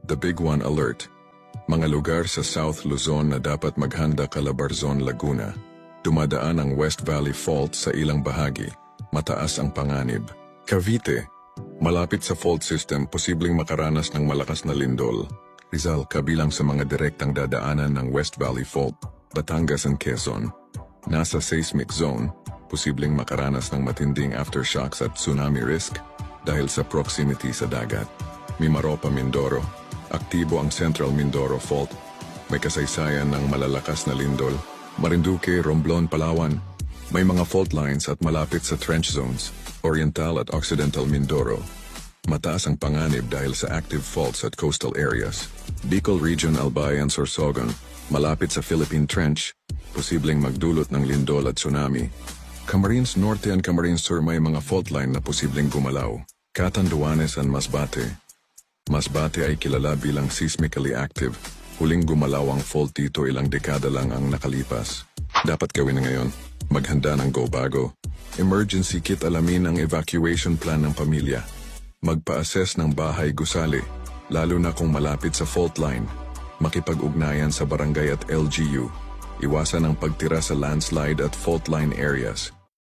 The Big One Alert. Mga lugar sa South Luzon na dapat maghanda Calabarzon, Laguna. Dumadaan ang West Valley Fault sa ilang bahagi. Mataas ang panganib. Cavite. Malapit sa fault system, posibleng makaranas ng malakas na lindol. Rizal, kabilang sa mga direktang dadaanan ng West Valley Fault. Batangas and Quezon. Nasa seismic zone, posibleng makaranas ng matinding aftershocks at tsunami risk dahil sa proximity sa dagat. Mimaropa, Mindoro. Aktibo ang Central Mindoro Fault. May kasaysayan ng malalakas na lindol. Marinduque, Romblon, Palawan. May mga fault lines at malapit sa trench zones. Oriental at Occidental Mindoro. Mataas ang panganib dahil sa active faults at coastal areas. Bicol Region, Albay and Sorsogon. Malapit sa Philippine Trench. Posibleng magdulot ng lindol at tsunami. Camarines Norte and Camarines Sur may mga fault line na posibleng gumalaw. Catanduanes and Masbate. Masbate ay kilala bilang seismically active. Huling gumalaw ang fault dito ilang dekada lang ang nakalipas. Dapat gawin na ngayon. Maghanda ng go bago. Emergency kit, alamin ang evacuation plan ng pamilya. Magpa-assess ng bahay gusali, lalo na kung malapit sa fault line. Makipag-ugnayan sa barangay at LGU. Iwasan ang pagtira sa landslide at fault line areas.